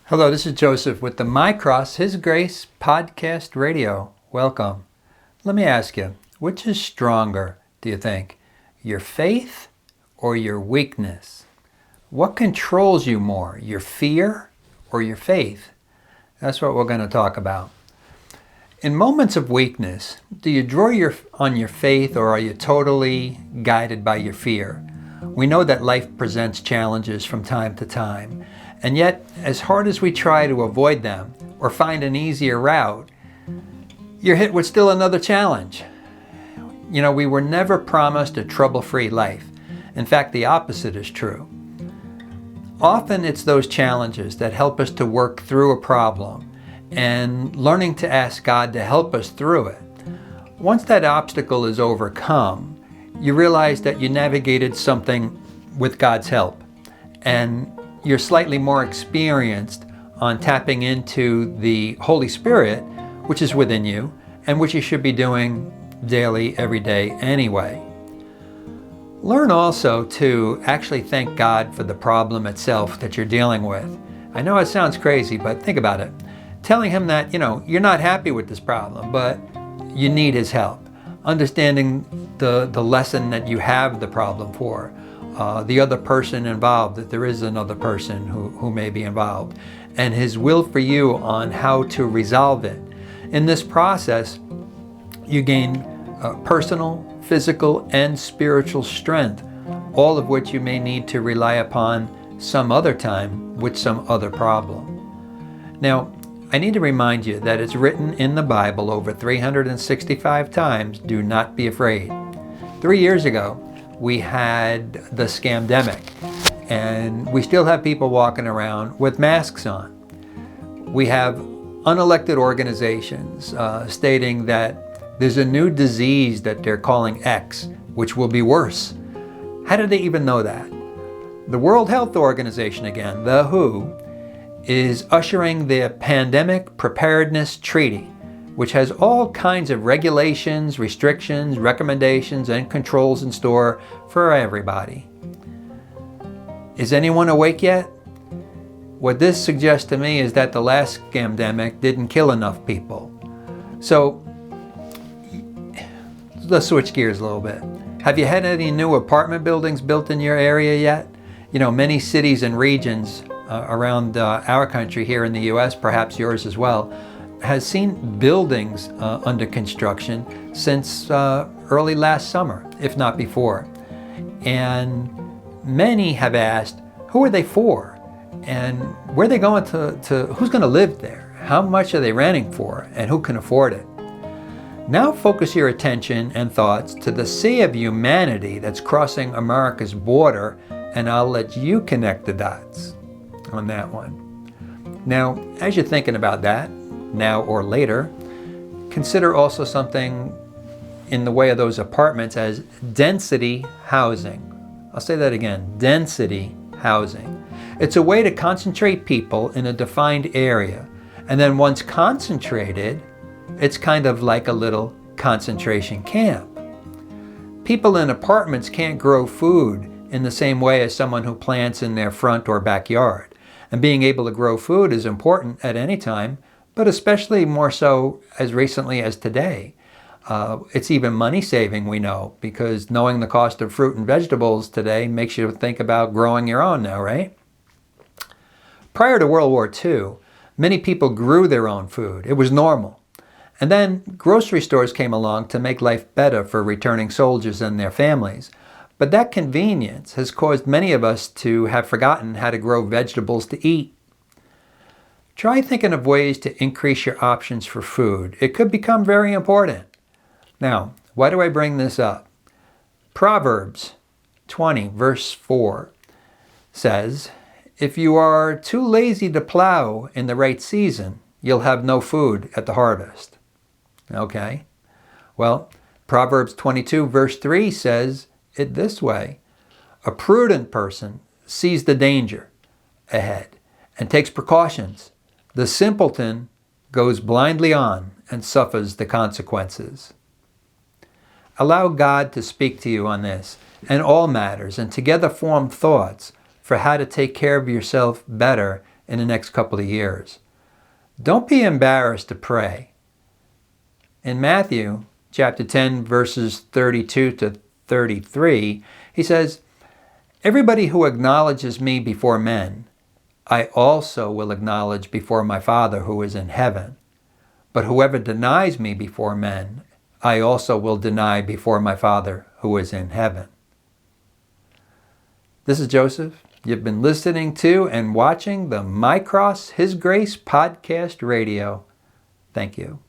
Hello, this is Joseph with the My Cross, His Grace podcast radio. Welcome. Let me ask you, which is stronger, do you think? Your faith or your weakness? What controls you more, your fear or your faith? That's what we're going to talk about. In moments of weakness, do you draw on your faith or are you totally guided by your fear? We know that life presents challenges from time to time. And yet, as hard as we try to avoid them or find an easier route, you're hit with still another challenge. You know, we were never promised a trouble-free life. In fact, the opposite is true. Often it's those challenges that help us to work through a problem and learning to ask God to help us through it. Once that obstacle is overcome, you realize that you navigated something with God's help, and you're slightly more experienced on tapping into the Holy Spirit, which is within you, and which you should be doing daily, every day anyway. Learn also to actually thank God for the problem itself that you're dealing with. I know it sounds crazy, but think about it. Telling Him that, you're not happy with this problem, but you need His help. Understanding the lesson that you have the problem for. The other person involved, that there is another person who may be involved, and His will for you on how to resolve it. In this process, you gain personal, physical, and spiritual strength, all of which you may need to rely upon some other time with some other problem. Now, I need to remind you that it's written in the Bible over 365 times, do not be afraid. 3 years ago, we had the scamdemic, and we still have people walking around with masks on. We have unelected organizations stating that there's a new disease that they're calling X, which will be worse. How did they even know that? The World Health Organization, again, the WHO, is ushering the Pandemic Preparedness Treaty, which has all kinds of regulations, restrictions, recommendations, and controls in store for everybody. Is anyone awake yet? What this suggests to me is that the last scamdemic didn't kill enough people. So, let's switch gears a little bit. Have you had any new apartment buildings built in your area yet? Many cities and regions around our country here in the U.S., perhaps yours as well, has seen buildings under construction since early last summer, if not before. And many have asked, who are they for? And where are they going to who's going to live there? How much are they renting for? And who can afford it? Now focus your attention and thoughts to the sea of humanity that's crossing America's border, and I'll let you connect the dots on that one. Now, as you're thinking about that, now or later, consider also something in the way of those apartments as density housing. I'll say that again, density housing. It's a way to concentrate people in a defined area, and then once concentrated, it's kind of like a little concentration camp. People in apartments can't grow food in the same way as someone who plants in their front or backyard. And being able to grow food is important at any time, but especially more so as recently as today. It's even money saving, we know, because knowing the cost of fruit and vegetables today makes you think about growing your own now, right? Prior to World War II, many people grew their own food. It was normal. And then grocery stores came along to make life better for returning soldiers and their families. But that convenience has caused many of us to have forgotten how to grow vegetables to eat. Try thinking of ways to increase your options for food. It could become very important. Now, why do I bring this up? Proverbs 20, verse 4 says, if you are too lazy to plow in the right season, you'll have no food at the harvest. Okay? Well, Proverbs 22, verse 3 says it this way, a prudent person sees the danger ahead and takes precautions. The simpleton goes blindly on and suffers the consequences. Allow God to speak to you on this and all matters, and together form thoughts for how to take care of yourself better in the next couple of years. Don't be embarrassed to pray. In Matthew chapter 10, verses 32 to 33, he says, "Everybody who acknowledges me before men, I also will acknowledge before my Father who is in heaven. But whoever denies me before men, I also will deny before my Father who is in heaven." This is Joseph. You've been listening to and watching the My Cross, His Grace podcast radio. Thank you.